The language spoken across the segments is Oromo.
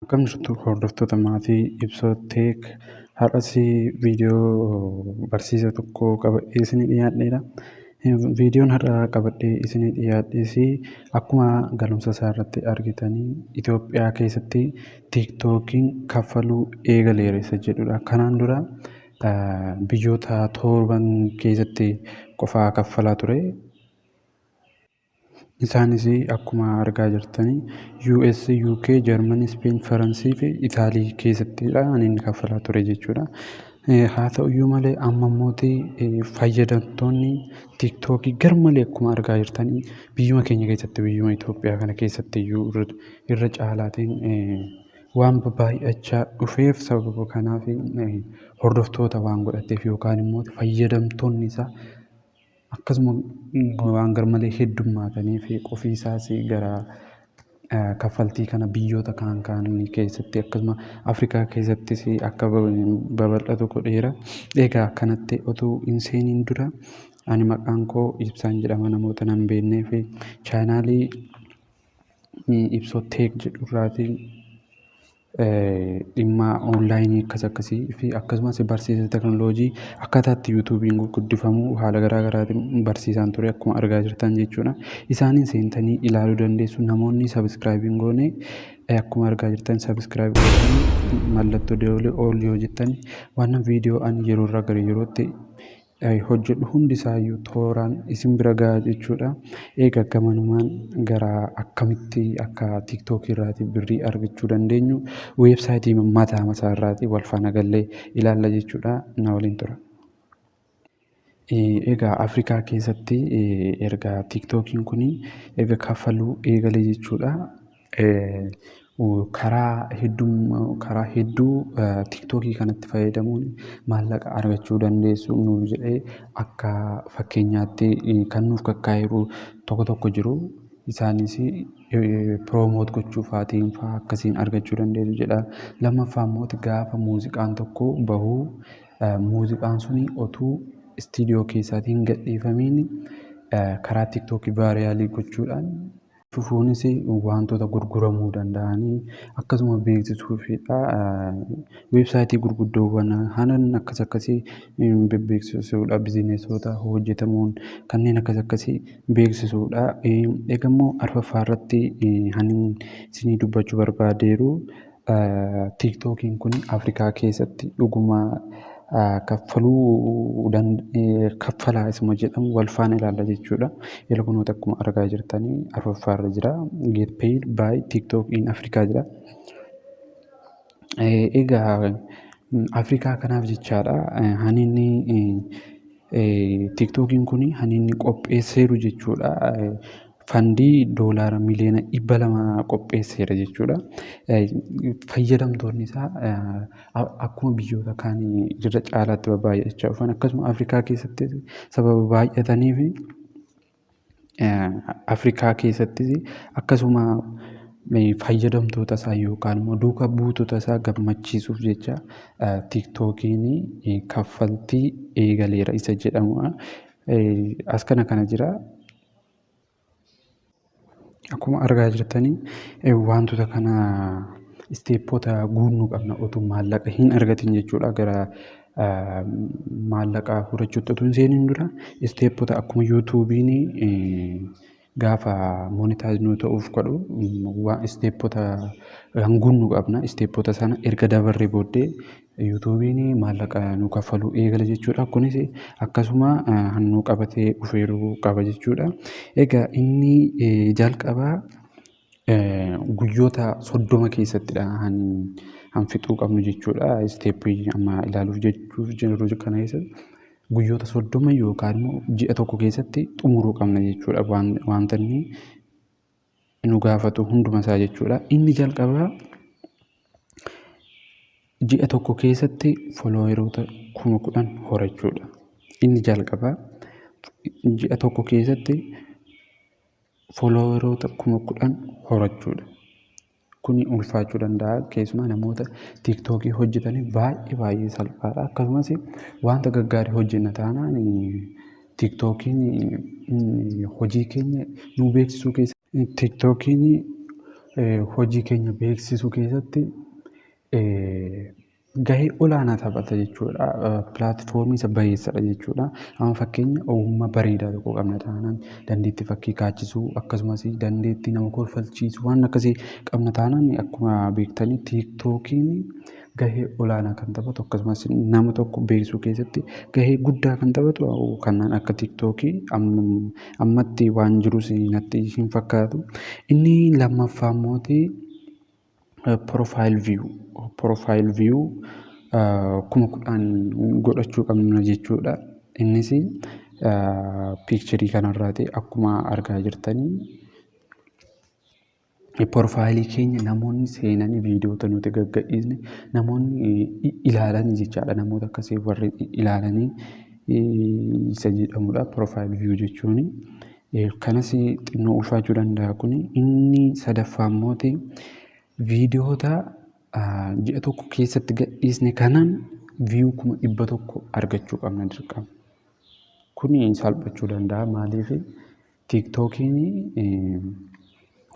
Akkam jirtu hordoftoota maatii Ibsoo Teek har'as viidiyoo barsiisa tokko qabadhee isinii dhiyaadheera. Viidiyoon har'a qabadhee isinii dhiyaadhes akkuma galumsa isaa irratti argitanii Itoophiyaa keessatti tiiktookiin kaffaluu eegaleera isa jedhudha. Kanaan dura biyyoota torban keessatti qofaa kaffalaa ture. Isaanis akkuma argaa jirtanii US, UK, Germany, Spain, Faransii fi Itaalii keessattidha inni kaffalaa ture jechuudha. Haa ta'uyyuu malee amma immoo fayyadamtoonni tiiktookii garmalee akkuma argaa jirtanii biyyuma keenya keessatti biyyuma Itoophiyaa kana keessatti iyyuu irra caalaatiin waan baay'achaa dhufeef sababa kanaaf hordoftoota waan godhateef yookaan immoo fayyadamtoonni isaa akkasuma waan garmalee heddummaatanii fi qofii isaas gara kaffaltii kana biyyoota kaan keessatti akkasuma Afrikaa keessattis akka babal'atu godheera. Egaa kanatti otoo hin seeniin dura ani maqaan koo Ibsaan jedhama, namoota nan beeknee fi chaanaalii Ibsoo Teek jedhurraatiin dhimma onlaayinii akkasii fi akkasumas barsiisa teekinooloojii akkaataa itti yuutuubiin guddifamu haala garaa garaatiin barsiisaan ture akkuma argaa jirtan jechuudha. Isaaniin seentanii ilaaluu dandeessu. Namoonni sabiskiraayibii hin goone akkuma argaa jirtan sabiskiraayibii gootanii mallattoo deebilee ool yoo jettan waan viidiyoo ani yeroo irraa gara yerootti hojjedhu hundisaayyuu tooraan isin bira gahaa jechuudha. Egaa gamanumaan gara akkamitti akka tiiktookii irraatii birrii argachuu dandeenyu weebsaayitii mataa irraatii wal faana gallee ilaalla jechuudha. Na waliin tura. Egaa Afrikaa keessatti erga tiiktookiin kun erga kaffaluu eegale jechuudha. Karaa hedduu tiiktookii kanatti fayyadamuun maallaqa argachuu dandeessu nuuf jedhee akka fakkeenyaatti kan nuuf kakkaa'eeru tokko jiru. Isaanis piroomoot gochuufaatiin fa'aa akkasiin argachuu dandeessu jedha. Lammaffaa immoo gaafa muuziqaan tokko bahu muuziqaan suni otuu istiidiyoo keessaatiin gadhiifamiin karaa tiiktookii vaayiraalii gochuudhaan fufuunis wantoota gurguramuu danda'anii akkasuma beeksisuufidha. Weebsaayitii gurguddoowwan hanan akkasii beeksisuudha. Bizineesota hojjetamuun kanneen akkasii beeksisuudha. Egaa immoo arfaffaa irratti hanin isinii dubbachuu barbaadeeru tiiktookiin kun Afrikaa keessatti dhuguma kaffalaa isuma jedhamu wal faana ilaalla jechuudha. Yeroo kunuuti akkuma argaa jirtanii arfaffaa irra jira. Get paid by TikTok in Africa jedha. Egaa Afrikaa kanaaf jechaadha. Haninni tiiktookiin kun haninni qopheesseeru jechuudha. Fandii doolaara miliyoona 200 qopheesseera jechuudha. Fayyadamtoonni isaa akkuma biyyoota kaanii irra caalaatti baay'achaa dhufan akkasuma Afrikaa keessatti sababa baay'ataniif Afrikaa keessattis akkasuma fayyadamtoota isaa yookaan immoo duuka buutota isaa gammachiisuuf jecha tiiktookiin kaffaltii eegaleera isa jedhamudha. As kana jira. Akkuma argaa jirtanii wantoota kana isteeppoota guunnuu qabna otoo maallaqa hin argatin jechuudha. Gara maallaqaa fudhachuutti otoo hin seeniin dura isteeppoota akkuma yuutuubiin gaafa moonitaayiznuu ta'uuf godhu isteeppoota guunnuu qabna. Isteeppoota sana erga dabarree booddee yuutuubiin maallaqa nu kaffaluu eegala jechuudha. Kunis akkasuma hannuu qabatee dhufeeruu qaba jechuudha. Egaa inni jalqabaa guyyoota 30 keessattidha han fixuu qabnu jechuudha. Isteeppii amma ilaaluuf jechuuf jiru kana keessatti guyyoota 30 yookaan immoo ji'a tokko keessatti xumuruu qabna jechuudha. Wanta inni nu gaafatu hunduma isaa jechuudha. Inni jalqabaa ji'a tokko keessatti folooweroota 10,000 horachuudha. Inni jalqabaa ji'a tokko keessatti folooweroota 10,000 horachuudha. Kuni ulfaachuu danda'a. Keessumaa namoota tiiktookii hojjetaniif baay'ee salphaadha. Akkasumas wanta gaggaarii hojjenna taanaan tiiktookiin hojii keenya nu beeksisuu keessatti tiiktookiin hojii keenya beeksisuu keessatti gahee olaanaa taphata jechuudha. Pilaatfoormii isa bayeessadha jechuudha. Amma fakkeenya ogummaa bareedaa tokko qabna taanaan dandeettii fakkii kaachisuu akkasumas dandeettii nama kolfalchiisuu waan akkasii qabna taanaan akkuma beektanii tiiktookiin gahee olaanaa kan taphatu akkasumas nama tokko beeksisuu keessatti gahee guddaa kan taphatu kanneen akka tiiktookii ammatti waan jirus natti hin fakkaatu. Inni lammaffaa immoo Profile view kuma kudhaan godhachuu qabna jechuudha. Innis piikcharii kanarraati akkuma argaa jirtanii Profaayilii keenya namoonni seenanii viidiyoota nuti gaggeessine namoonni ilaalanii jechaadha. Namoota akkasii warri ilaalanii isa jedhamudha Profaayil view jechuun. Kanas xinnoo ulfaachuu danda'a kun. Inni sadaffaa immoo viidiyoota ji'a tokko keessatti gadhiisne kanaan viyuu 100,000 argachuu qabna dirqama. Kun salphachuu danda'a maaliif tiiktookiin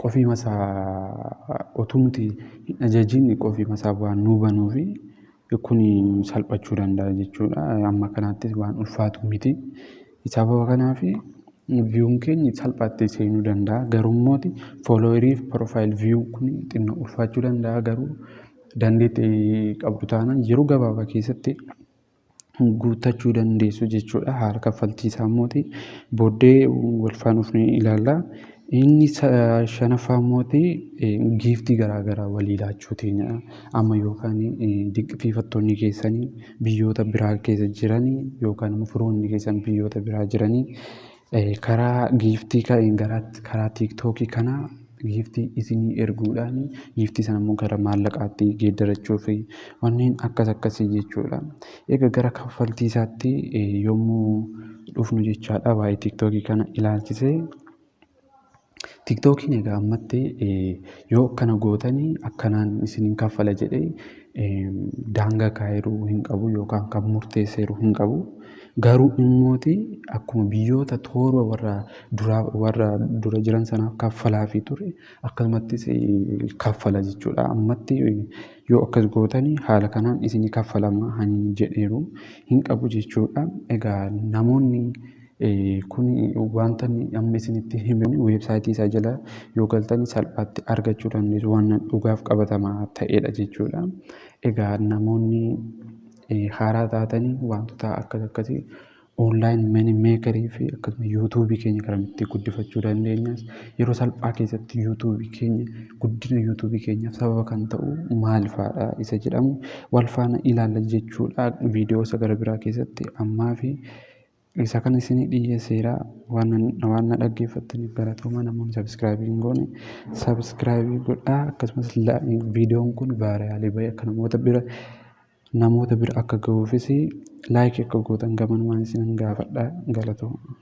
qofii masaa utuu nuti hin ajajiin qofii masaa waan nu banuufi kun salphachuu danda'a jechuudha. Amma kanaattis waan ulfaatu miti. Sababa kanaaf viyuun keenya salphaatti seenuu danda'a. Garuu fooloowerii fi Profaayil viyuu kun xinnoo ulfaachuu danda'a. Garuu dandeettii qabdu taanaan yeroo gabaabaa keessatti guuttachuu dandeessu jechuudha. Haala kaffaltii isaa immoo booddee wal faanuuf ni ilaalla. Inni shanaffaa immoo giiftii garaagaraa walii laachuutiin amma yookaan dinqisiifattoonni keessanii biyyoota biraa keessa jiranii yookaan immoo firoonni keessan biyyoota biraa jiranii karaa giiftii karaa tiiktookii kanaa giiftii isinii erguudhaan giiftii sana immoo gara maallaqaatti geeddarachuu fi wanneen akkasii jechuudha. Egaa gara kaffaltii isaatti yommuu dhufnu jechaadha waa'ee tiiktookii kana ilaalchisee. Tiiktookiin egaa ammatti yoo akkana gootanii akkanaan isiniin kaffala jedhee daangaa kaa'eeruu hin qabu yookaan kan murteesseeru hin qabu. Garuu immoo akkuma biyyoota torba warra dura jiran sanaaf kaffalaa fi ture akkasumattis kaffala jechuudha. Ammatti yoo akkas gootanii haala kanaan isinii kaffalama jedheeru hin qabu jechuudha. Egaa namoonni kun wanta amma isinitti himne weebsaayitii isaa jala yoo galtanii salphaatti argachuu dandeessu waan dhugaaf qabatamaa ta'edha jechuudha. Egaa namoonni haaraa taatanii wantoota akkasii onlaayin mani meekarii fi akkasuma yuutuubii keenya karamitti guddifachuu dandeenya. Yeroo salphaa keessatti yuutuubii keenya guddina yuutuubii keenyaaf sababa kan ta'u maal fa'aadha isa jedhamu wal faana ilaalla jechuudha. Viidiyoo isa gara biraa keessatti ammaa fi isa kan isinii dhiyeesseera waan na dhaggeeffattaniif galatooma. Namoonni sabiskiraabii hin goone sabiskiraabii godhaa. Akkasumas viidiyoon kun vaayiraalii bahee akka namoota bira akka gahuufis laayikii akka gootan gamanumaan isin gaafadha. Galatooma.